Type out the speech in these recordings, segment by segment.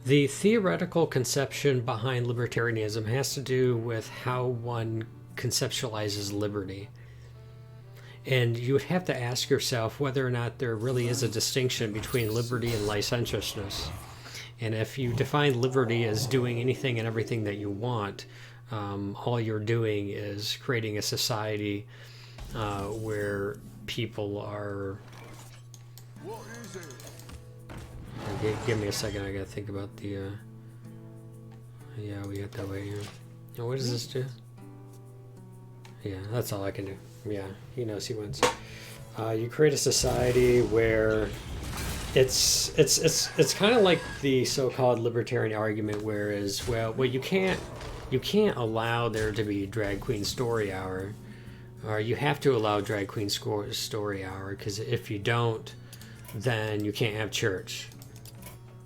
The theoretical conception behind libertarianism has to do with how one conceptualizes liberty. And you would have to ask yourself whether or not there really is a distinction between liberty and licentiousness. And if you define liberty as doing anything and everything that you want, all you're doing is creating a society where people are... Give me a second, I gotta think about the... Yeah, we got that way here. Now, what does this do? Yeah, that's all I can do. Yeah, he knows he wins. You create a society where it's kind of like the so-called libertarian argument, whereas well you can't allow there to be drag queen story hour, or you have to allow drag queen story hour, because if you don't, then you can't have church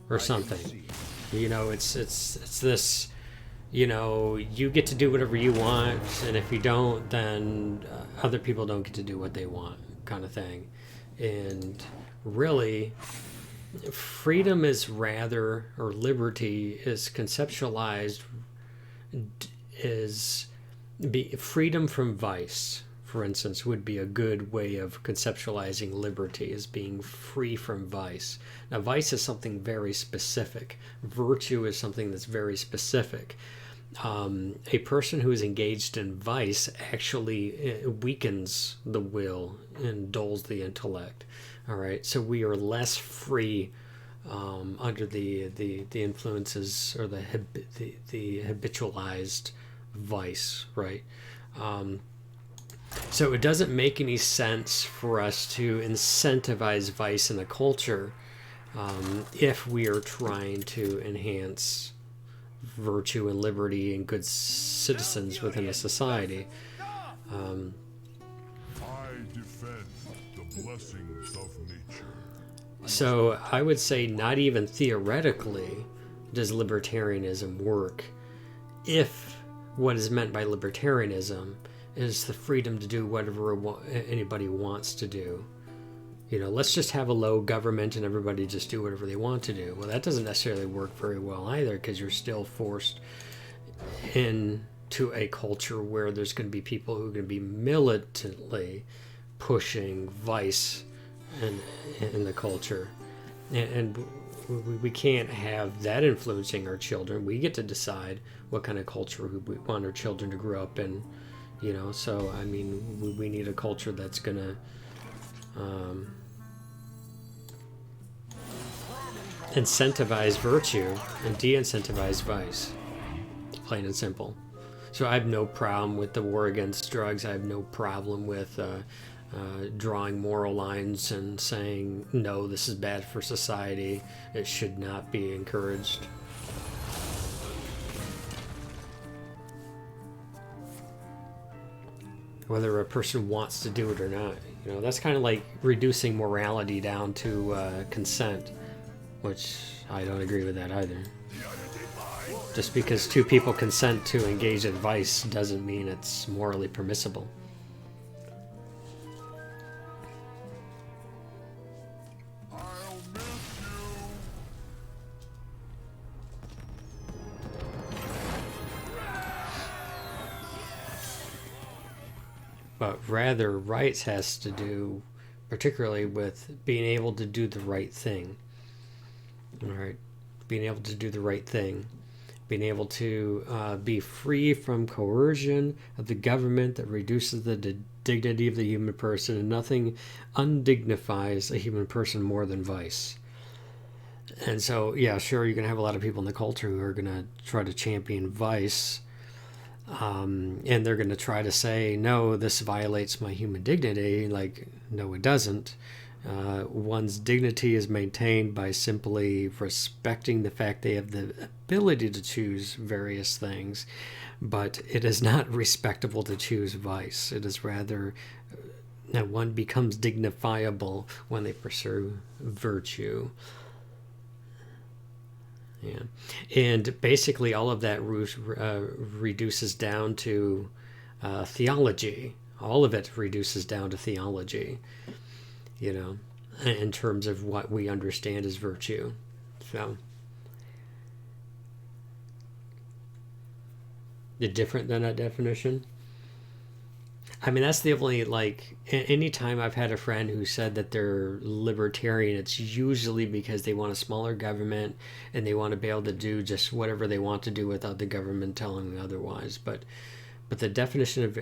or something. You know, it's this. You know, you get to do whatever you want, and if you don't, then other people don't get to do what they want, kind of thing. And really, freedom is rather, or liberty is conceptualized as freedom from vice, for instance, would be a good way of conceptualizing liberty, as being free from vice. Now, vice is something very specific. Virtue is something that's very specific. A person who is engaged in vice actually weakens the will and dulls the intellect. All right, so we are less free under the influences, or the habitualized vice, right? So it doesn't make any sense for us to incentivize vice in a culture if we are trying to enhance virtue and liberty and good citizens within a society. I defend the blessings of nature. So I would say not even theoretically does libertarianism work if what is meant by libertarianism is the freedom to do whatever anybody wants to do. You know, let's just have a low government and everybody just do whatever they want to do. Well, that doesn't necessarily work very well either, because you're still forced into a culture where there's going to be people who are going to be militantly pushing vice in the culture. And we can't have that influencing our children. We get to decide what kind of culture we want our children to grow up in. You know, so, I mean, we need a culture that's going to... incentivize virtue and de-incentivize vice, plain and simple. So I have no problem with the war against drugs. I have no problem with drawing moral lines and saying, no, this is bad for society, it should not be encouraged. Whether a person wants to do it or not. You know, that's kind of like reducing morality down to consent, which I don't agree with that either. Just because two people consent to engage in vice doesn't mean it's morally permissible. But rather, rights has to do particularly with being able to do the right thing. All right, being able to do the right thing, being able to be free from coercion of the government that reduces the dignity of the human person, and nothing undignifies a human person more than vice. And so, yeah, sure, you're going to have a lot of people in the culture who are going to try to champion vice, and they're going to try to say, no, this violates my human dignity. Like, no, it doesn't. One's dignity is maintained by simply respecting the fact they have the ability to choose various things, but it is not respectable to choose vice. It is rather that one becomes dignifiable when they pursue virtue. Yeah, and basically all of that reduces down to theology. All of it reduces down to theology, you know, in terms of what we understand as virtue. So, different than that definition? I mean, that's the only, like, anytime I've had a friend who said that they're libertarian, it's usually because they want a smaller government and they want to be able to do just whatever they want to do without the government telling them otherwise. But the definition of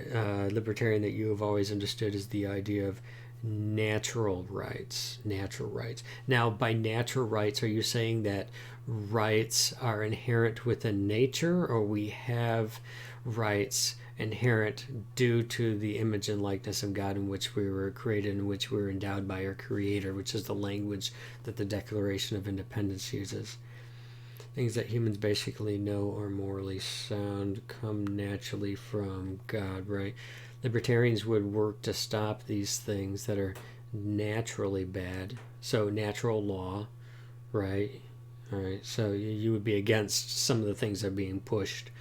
libertarian that you have always understood is the idea of natural rights. Natural rights. Now, by natural rights, are you saying that rights are inherent within nature, or we have rights inherent due to the image and likeness of God in which we were created, in which we were endowed by our Creator, which is the language that the Declaration of Independence uses? Things that humans basically know are morally sound come naturally from God, right? Libertarians would work to stop these things that are naturally bad. So natural law, right? All right. So you would be against some of the things that are being pushed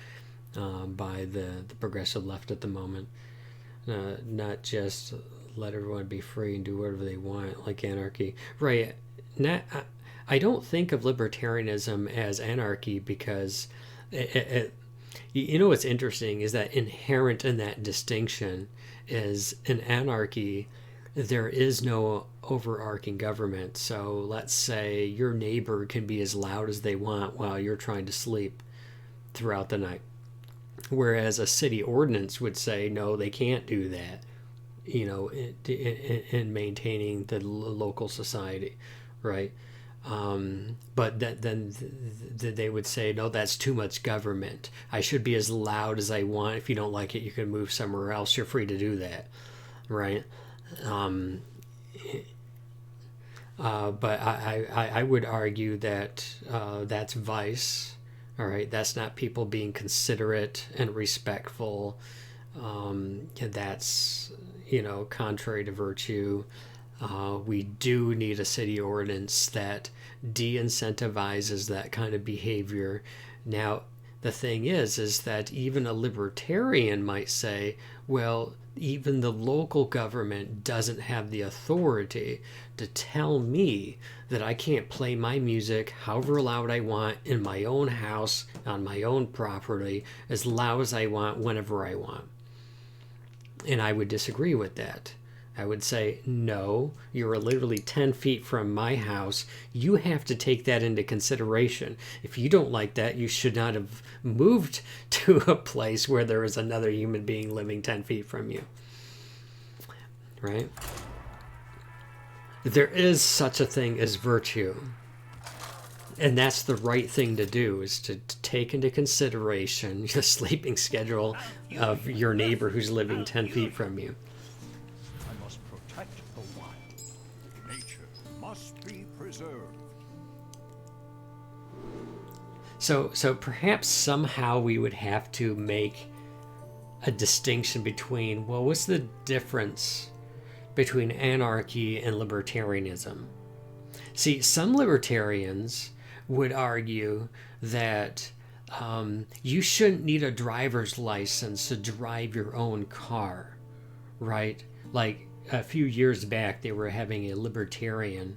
by the progressive left at the moment. Not just let everyone be free and do whatever they want, like anarchy. Right. I don't think of libertarianism as anarchy because you know what's interesting is that inherent in that distinction is in anarchy there is no overarching government. So let's say your neighbor can be as loud as they want while you're trying to sleep throughout the night. Whereas a city ordinance would say, no, they can't do that, you know, in maintaining the local society, right? But then they would say, no, that's too much government. I should be as loud as I want. If you don't like it, you can move somewhere else. You're free to do that, right? But I would argue that that's vice. All right, that's not people being considerate and respectful. That's, you know, contrary to virtue. We do need a city ordinance that de-incentivizes that kind of behavior. Now, the thing is that even a libertarian might say, well, even the local government doesn't have the authority to tell me that I can't play my music however loud I want in my own house, on my own property, as loud as I want, whenever I want. And I would disagree with that. I would say, no, you're literally 10 feet from my house. You have to take that into consideration. If you don't like that, you should not have moved to a place where there is another human being living 10 feet from you. Right? There is such a thing as virtue. And that's the right thing to do, is to take into consideration the sleeping schedule of your neighbor who's living 10 feet from you. So perhaps somehow we would have to make a distinction between, well, what's the difference between anarchy and libertarianism? See, some libertarians would argue that you shouldn't need a driver's license to drive your own car, right? Like a few years back, they were having a libertarian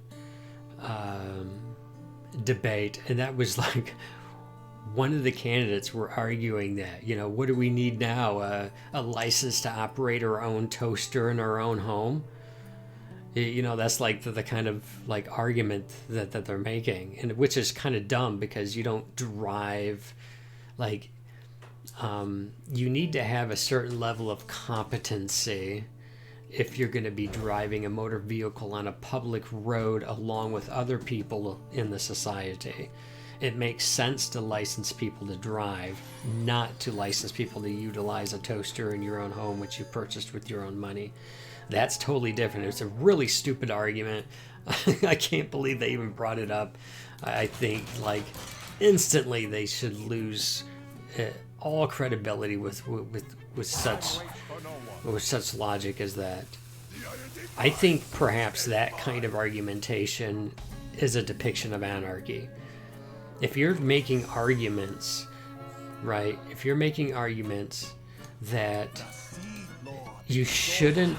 debate, and that was like, one of the candidates were arguing that, you know, what do we need now? A license to operate our own toaster in our own home? You know, that's like the kind of like argument that they're making, and which is kind of dumb because you don't drive, like, you need to have a certain level of competency if you're going to be driving a motor vehicle on a public road along with other people in the society. It makes sense to license people to drive, not to license people to utilize a toaster in your own home, which you purchased with your own money. That's totally different. It's a really stupid argument. I can't believe they even brought it up. I think, like, instantly they should lose all credibility with such logic as that. I think perhaps that kind of argumentation is a depiction of anarchy. If you're making arguments, right? If you're making arguments that you shouldn't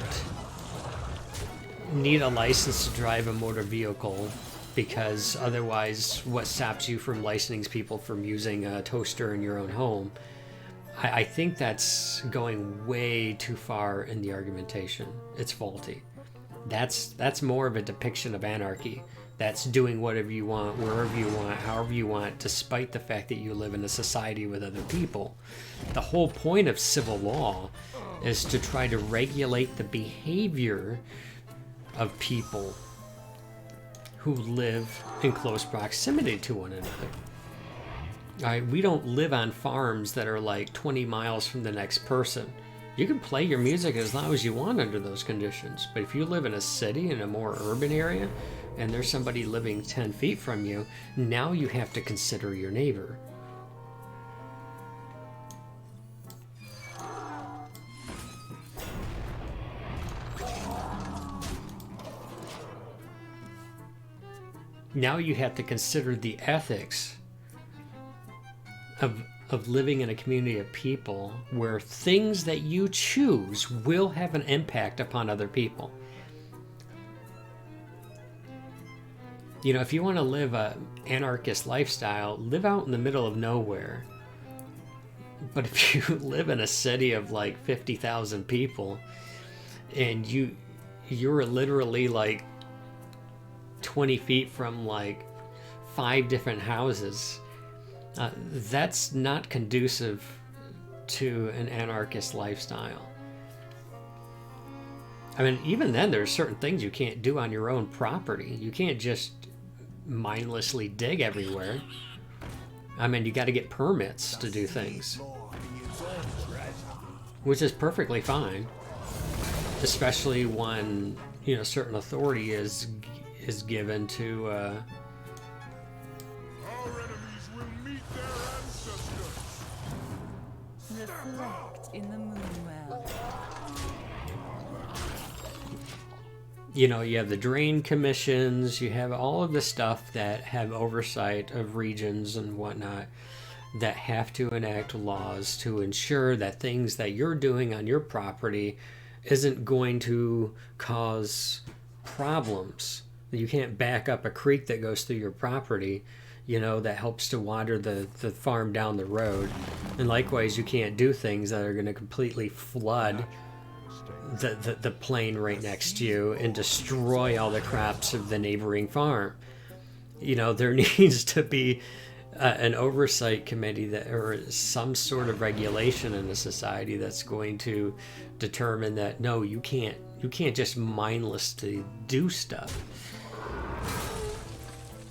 need a license to drive a motor vehicle because otherwise what stops you from licensing people from using a toaster in your own home? I think that's going way too far in the argumentation. It's faulty. That's more of a depiction of anarchy. That's doing whatever you want, wherever you want, however you want, despite the fact that you live in a society with other people. The whole point of civil law is to try to regulate the behavior of people who live in close proximity to one another. All right, we don't live on farms that are like 20 miles from the next person. You can play your music as loud as you want under those conditions, but if you live in a city, in a more urban area, and there's somebody living 10 feet from you, now you have to consider your neighbor. Now you have to consider the ethics of living in a community of people where things that you choose will have an impact upon other people. You know, if you want to live a anarchist lifestyle, live out in the middle of nowhere. But if you live in a city of like 50,000 people and you're literally like 20 feet from like 5 different houses, that's not conducive to an anarchist lifestyle. I mean, even then, there's certain things you can't do on your own property. You can't just mindlessly dig everywhere. I mean, you got to get permits to do things, which is perfectly fine, especially when, you know, certain authority is given to Our enemies will meet their ancestors. Reflect in the moonwell. you know, you have the drain commissions, you have all of the stuff that have oversight of regions and whatnot that have to enact laws to ensure that things that you're doing on your property isn't going to cause problems. You can't back up a creek that goes through your property, you know, that helps to water the farm down the road. And likewise, you can't do things that are going to completely flood the plain right next to you and destroy all the crops of the neighboring farm. You know, there needs to be an oversight committee that, or some sort of regulation in a society that's going to determine that no, you can't just mindlessly do stuff.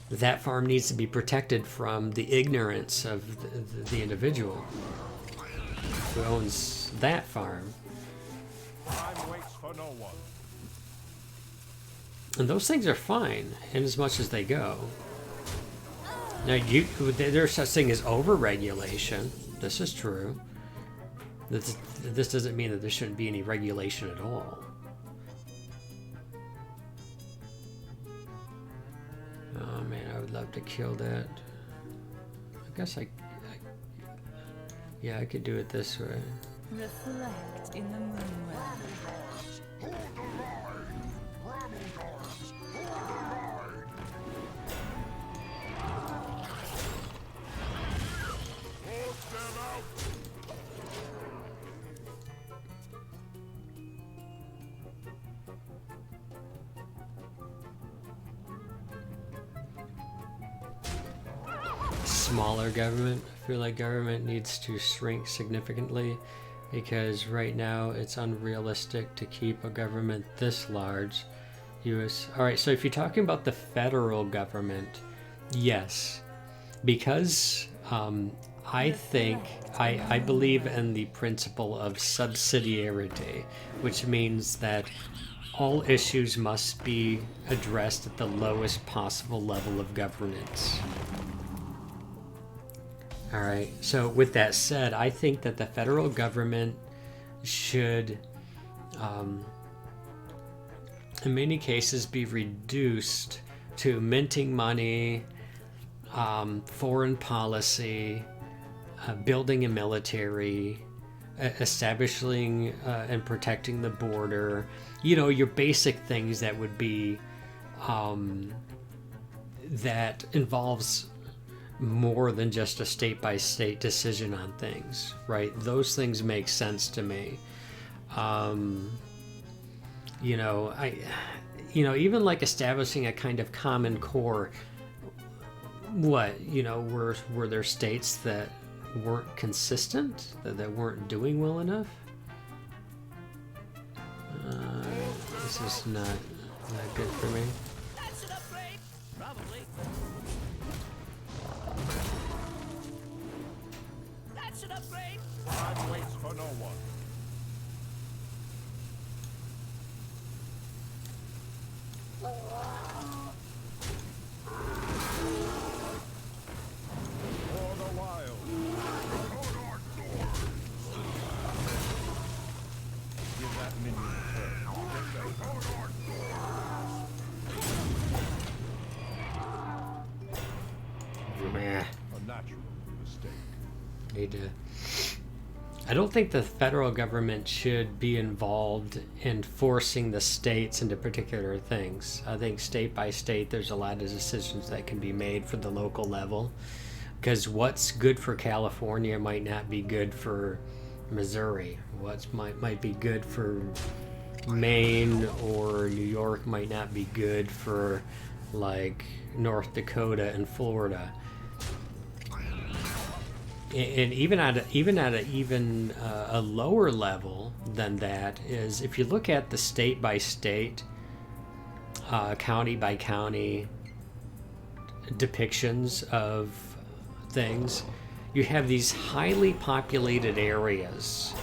That farm needs to be protected from the ignorance of the individual who owns that farm. Time waits for no one. And those things are fine in as much as they go. Now, there's such thing as over-regulation. This is true. This doesn't mean that there shouldn't be any regulation at all. Oh man, I would love to kill that. I guess yeah, I could do it this way. Reflect in the moonwell. Hold the line! Rebel dogs! Hold the line! Force them out! Smaller government. I feel like government needs to shrink significantly because right now it's unrealistic to keep a government this large. Alright, so if you're talking about the federal government, yes. Because I believe in the principle of subsidiarity, which means that all issues must be addressed at the lowest possible level of governance. All right, so with that said, I think that the federal government should, in many cases, be reduced to minting money, foreign policy, building a military, establishing and protecting the border, you know, your basic things that would be, that involves more than just a state-by-state decision on things, right? Those things make sense to me. You know, even like establishing a kind of common core. What, were there states that weren't consistent, that weren't doing well enough? This is not good for me. That's an upgrade. Probably. That's an upgrade. Time waits for no one. For the wild. Give that minion a turn. Meh. A natural mistake. Need to. I don't think the federal government should be involved in forcing the states into particular things. I think state by state, there's a lot of decisions that can be made for the local level. Because what's good for California might not be good for Missouri. What might be good for Maine or New York might not be good for, like, North Dakota and Florida. And even at a lower level than that is, if you look at the state by state, county by county depictions of things, you have these highly populated areas.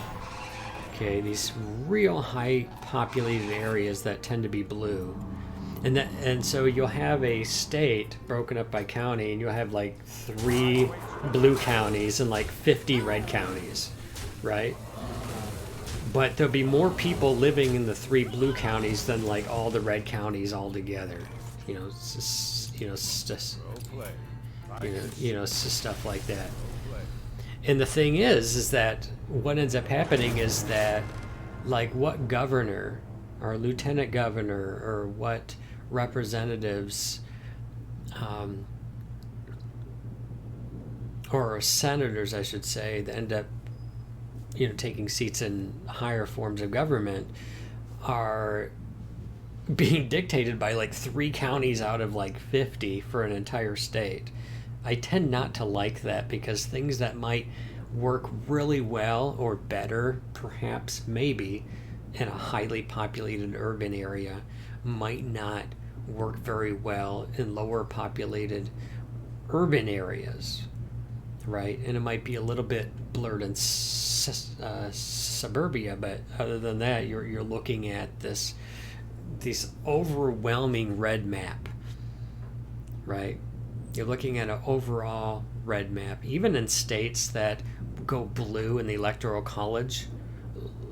Okay, these real high populated areas that tend to be blue. And so you'll have a state broken up by county, and you'll have like 3 blue counties and like 50 red counties, right? But there'll be more people living in the 3 blue counties than like all the red counties all together. Stuff like that. And the thing is that what ends up happening is that, like, what governor or lieutenant governor or what representatives or senators, I should say, that end up taking seats in higher forms of government are being dictated by like 3 counties out of like 50 for an entire state. I tend not to like that, because things that might work really well or better, perhaps, maybe, in a highly populated urban area might not work very well in lower populated urban areas, right? And it might be a little bit blurred in suburbia, but other than that, you're looking at this overwhelming red map, right? You're looking at an overall red map. Even in states that go blue in the Electoral College,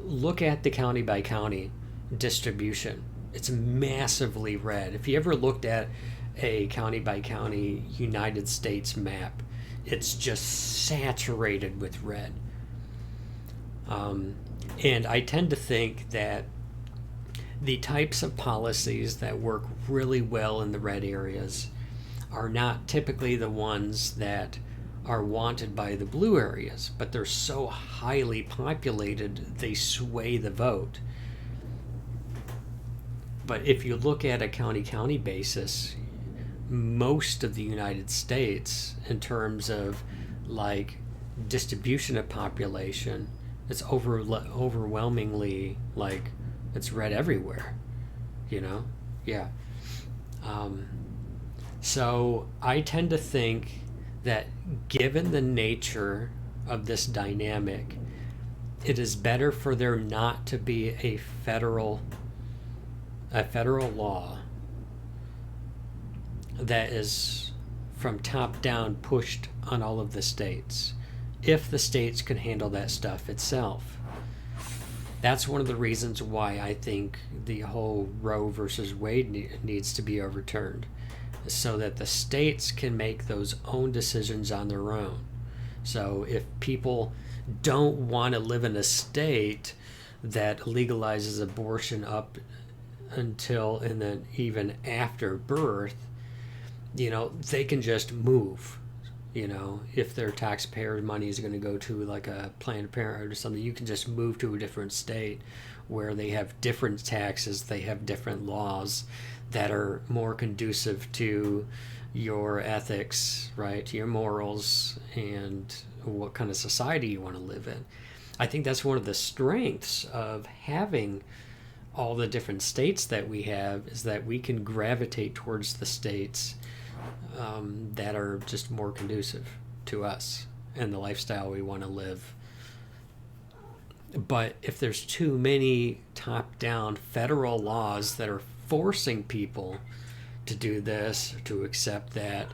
look at the county by county distribution. It's massively red. If you ever looked at a county by county United States map, it's just saturated with red. And I tend to think that the types of policies that work really well in the red areas are not typically the ones that are wanted by the blue areas, but they're so highly populated they sway the vote. But if you look at a county basis, most of the United States, in terms of like distribution of population, it's overwhelmingly like it's red everywhere, yeah. So I tend to think that given the nature of this dynamic, it is better for there not to be a federal law that is from top down pushed on all of the states, if the states can handle that stuff itself. That's one of the reasons why I think the whole Roe versus Wade needs to be overturned, so that the states can make those own decisions on their own. So if people don't want to live in a state that legalizes abortion up until and then even after birth, they can just move. You know, if their taxpayer money is going to go to like a Planned Parenthood or something, you can just move to a different state where they have different taxes, they have different laws that are more conducive to your ethics, right? To your morals and what kind of society you want to live in. I think that's one of the strengths of having all the different states that we have, is that we can gravitate towards the states that are just more conducive to us and the lifestyle we want to live. But if there's too many top-down federal laws that are forcing people to do this, to accept that,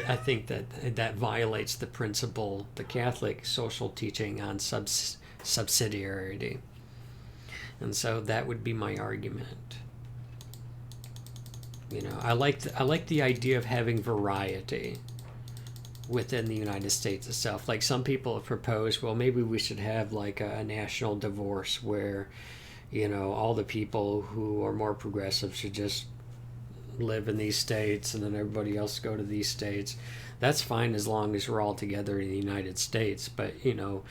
I think that violates the principle, the Catholic social teaching on subsidiarity. And so that would be my argument. You know, I like the idea of having variety within the United States itself. Like some people have proposed, well, maybe we should have like a national divorce where, you know, all the people who are more progressive should just live in these states and then everybody else go to these states. That's fine as long as we're all together in the United States. But, you know,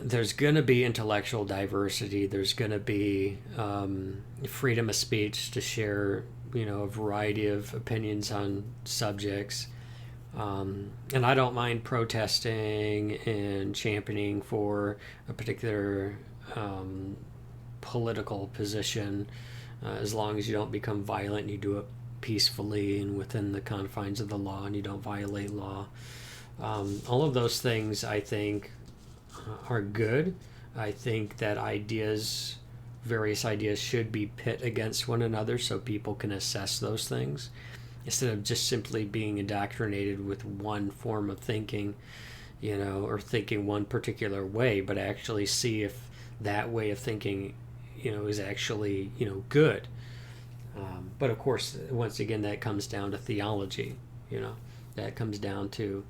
there's going to be intellectual diversity. There's going to be freedom of speech to share, you know, a variety of opinions on subjects. And I don't mind protesting and championing for a particular political position, as long as you don't become violent and you do it peacefully and within the confines of the law and you don't violate law. All of those things, I think, are good. I think that various ideas should be pit against one another so people can assess those things instead of just simply being indoctrinated with one form of thinking, you know, or thinking one particular way, but actually see if that way of thinking, you know, is actually, you know, good. But of course, once again, that comes down to theology, you know, that comes down to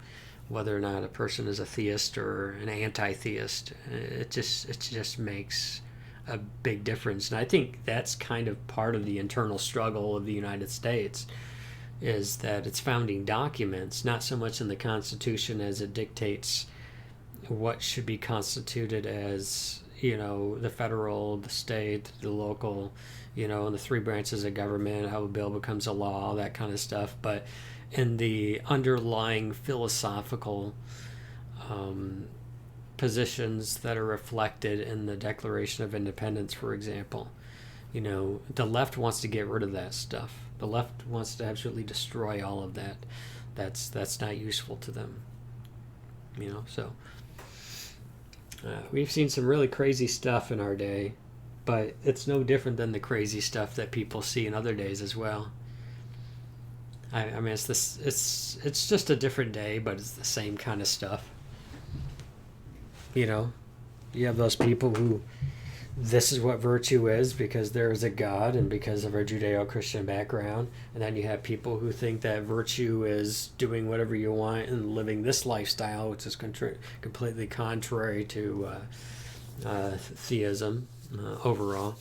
whether or not a person is a theist or an anti-theist. It just makes a big difference. And I think that's kind of part of the internal struggle of the United States, is that its founding documents, not so much in the Constitution as it dictates what should be constituted as, you know, the federal, the state, the local, you know, and the three branches of government, how a bill becomes a law, that kind of stuff. But in the underlying philosophical positions that are reflected in the Declaration of Independence, for example, you know, the left wants to get rid of that stuff. The left wants to absolutely destroy all of that. That's not useful to them. You know, so we've seen some really crazy stuff in our day, but it's no different than the crazy stuff that people see in other days as well. I mean, it's just a different day, but it's the same kind of stuff. You know, you have those people who, this is what virtue is because there is a God and because of our Judeo-Christian background. And then you have people who think that virtue is doing whatever you want and living this lifestyle, which is completely contrary to theism overall.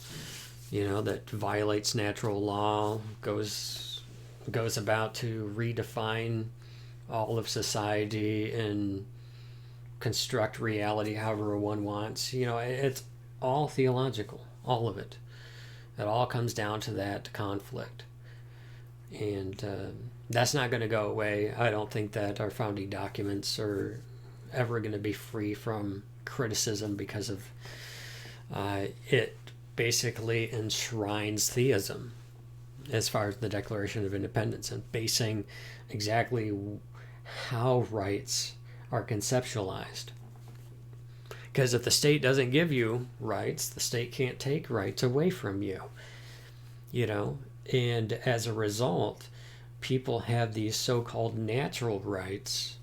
You know, that violates natural law, goes about to redefine all of society and construct reality however one wants. You know, it's all theological, all of it. It all comes down to that conflict. And that's not going to go away. I don't think that our founding documents are ever going to be free from criticism because of it basically enshrines theism as far as the Declaration of Independence and basing exactly how rights are conceptualized. Because if the state doesn't give you rights, the state can't take rights away from you. You know, and as a result, people have these so-called natural rights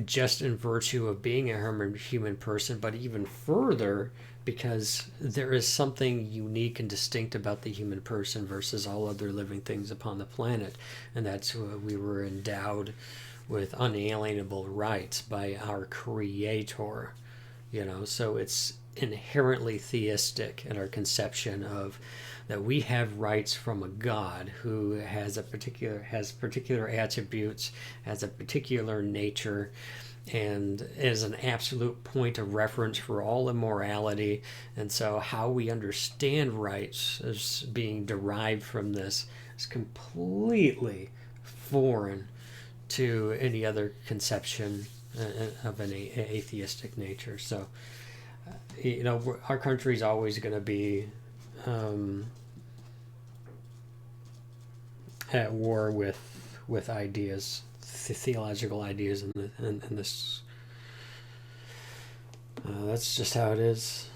just in virtue of being a human person, but even further because there is something unique and distinct about the human person versus all other living things upon the planet. And that's we were endowed with unalienable rights by our Creator, you know, so it's inherently theistic in our conception of that we have rights from a God who has particular attributes, has a particular nature, and is an absolute point of reference for all immorality. And so how we understand rights as being derived from this is completely foreign to any other conception of an atheistic nature. So, our country is always going to be at war with ideas, theological ideas, and this. That's just how it is.